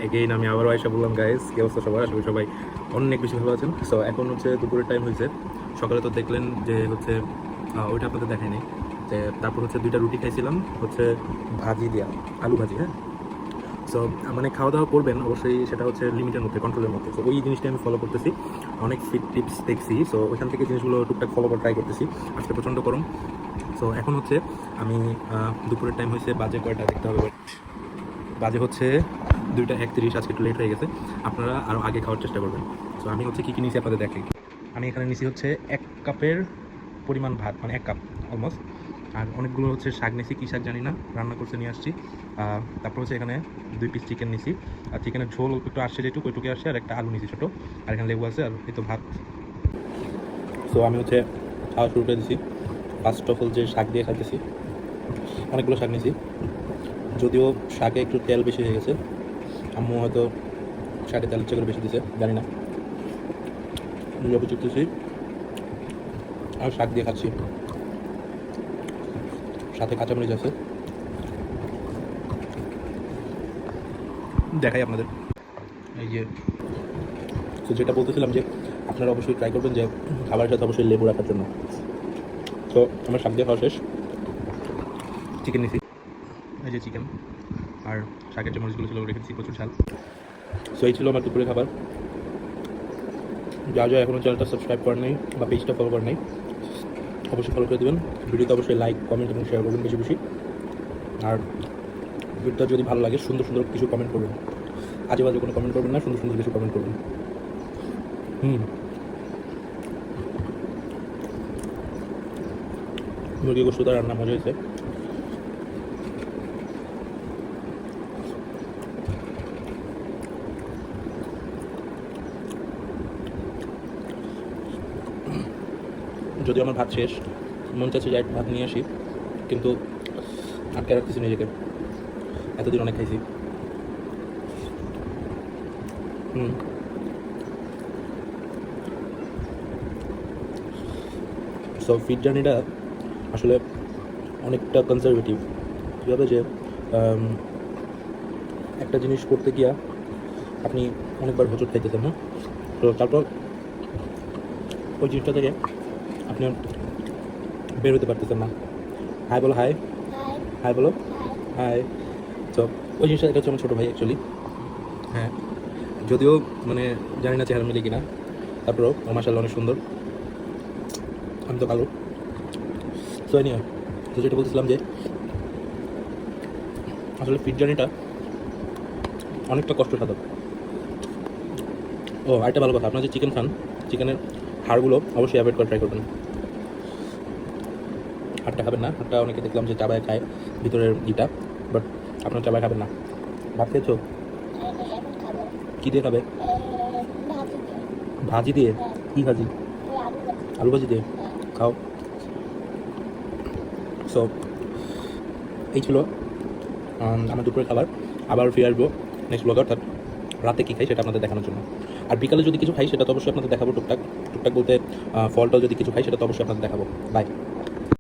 Again আমি আবারও আয়সা বললাম গাইস, কি অবস্থা সবার? আশা করি সবাই অনেক বেশি ভালো আছেন। সো এখন হচ্ছে দুপুরের টাইম হয়েছে। সকালে তো দেখলেন যে হচ্ছে ওইটা আপনাদের দেখায়নি, যে তারপর হচ্ছে 2টা রুটি খাইছিলাম হচ্ছে ভাজি দিয়া, আলু ভাজি। হ্যাঁ, সো মানে খাওয়া দাওয়া করবেন অবশ্যই, সেটা হচ্ছে লিমিটের মধ্যে, কন্ট্রোলের মধ্যে। সো ওই জিনিসটা আমি ফলো করতেছি, অনেক ফিট টিপস দেখছি। সো ওইখান থেকে জিনিসগুলো টুকটাক ফলো করা ট্রাই করতেছি। আজকে প্রচণ্ড গরম। সো এখন হচ্ছে আমি দুপুরের টাইম হয়েছে, বাজে কয়টা দেখতে হবে, বাজে হচ্ছে 2টা 31। আজকে একটু লেট হয়ে গেছে, আপনারা আরও আগে খাওয়ার চেষ্টা করবেন। সো আমি হচ্ছে কী কী নিয়েছি আপনাদের দেখি। আমি এখানে নিয়েছি হচ্ছে 1 কাপের পরিমাণ ভাত, মানে 1 কাপ অলমোস্ট। আর অনেকগুলো হচ্ছে শাক নিয়েছি, কী শাক জানি না, রান্না করতে নিয়ে আসছি। তারপর হচ্ছে এখানে 2 পিস চিকেন নিয়েছি, আর চিকেনের ঝোল একটু আসছে, যেটুকু ওইটুকু আসছে, আর একটা আলু নিয়েছি ছোটো, আর এখানে লেবু আছে, আর এই তো ভাত। সো আমি হচ্ছে খাওয়া শুরু করে দিয়েছি। ফার্স্ট অফ অল যে শাক দিয়ে খাইতেছি, অনেকগুলো শাক নিয়েছি, যদিও শাকে একটু তেল বেশি হয়ে গেছে। আম্মু হয়তো শাকে তেল ইচ্ছে করে বেশি দিছে, জানি না। লেবু চিপতেছি আর শাক দিয়ে খাচ্ছি, সাথে কাঁচামরিচ আছে। দেখাই আপনাদের, এই যে। তো যেটা বলতেছিলাম যে আপনারা অবশ্যই ট্রাই করবেন যে খাবারের সাথে অবশ্যই লেবু রাখার জন্য। তো আমার শাক দিয়ে খাওয়া শেষ। চিকেন নিছি, এই যে চিকেন, আর শাকের যে মরিচগুলো ছিল রেখেছি, প্রচুর ঝাল। সো এই ছিল আমার দুপুরে খাবার। যা যা এখনও চ্যানেলটা সাবস্ক্রাইব করেন নাই বা পেজটা ফলো করেন নাই, অবশ্যই ফলো করে দেবেন। ভিডিওতে অবশ্যই লাইক, কমেন্ট এবং শেয়ার করবেন বেশি বেশি। আর ভিডিওটা যদি ভালো লাগে, সুন্দর সুন্দর কিছু কমেন্ট করবেন, আজে বাজে কোনো কমেন্ট করবেন না, সুন্দর সুন্দর কিছু কমেন্ট করবেন। মুরগি গোস্তটা রান্না মজা হয়েছে। যদিও আমার ভাত শেষ, মন চাচ্ছে যে ভাত নিয়ে আসি, কিন্তু আটকে রাখতেছি নিজেকে, এতদিন অনেক খাইছি। সো ফিট জার্নিটা আসলে অনেকটা কনজারভেটিভ। কী হবে যে একটা জিনিস করতে গিয়া আপনি অনেকবার হোঁচট খাইতেছেন। হ্যাঁ, তো তারপর ওই জিনিসটা থেকে আপনি বের হতে পারতেছেন না। হাই বলো, হাই হাই বলো, হাই। তো ওই জিনিসটা এটা হচ্ছে আমার ছোটো ভাই অ্যাকচুয়ালি। হ্যাঁ, যদিও মানে জানি না চেহারা মিলে কিনা, তারপরেও ও মাশাআল্লাহ অনেক সুন্দর, আমি তো কালো। তো নিয়ে তো যেটা বলতেছিলাম যে আসলে ফিট জার্নিটা অনেকটা কষ্টসাধক। ও আরেকটা ভালো কথা, আপনার যে চিকেন খান, চিকেনের হাড়গুলো অবশ্যই অ্যাভয়েড করে ট্রাই করবেন। হাড়টা খাবেন না, হাড়টা অনেকে দেখলাম যে চাবায় খায় ভিতরের ইটা, বাট আপনার চাবায় খাবেন না। ভাত খেয়েছো? কী দিয়ে খাবে? ভাজি দিয়ে? কী ভাজি? আলু ভাজি দিয়ে খাও। সো এই ছিল আমার দুপুরের খাবার। আবার ফিরে আসবো নেক্সট ব্লগে, অর্থাৎ রাতে কী খাই সেটা আপনাদের দেখানোর জন্য। আর বিকালে যদি কিছু খাই সেটা তো অবশ্যই আপনাদের দেখাবো, টুকটাক টুকটাক বলতে ফলটাও যদি কিছু খাই সেটা তো অবশ্যই আপনাদের দেখাবো। বাই।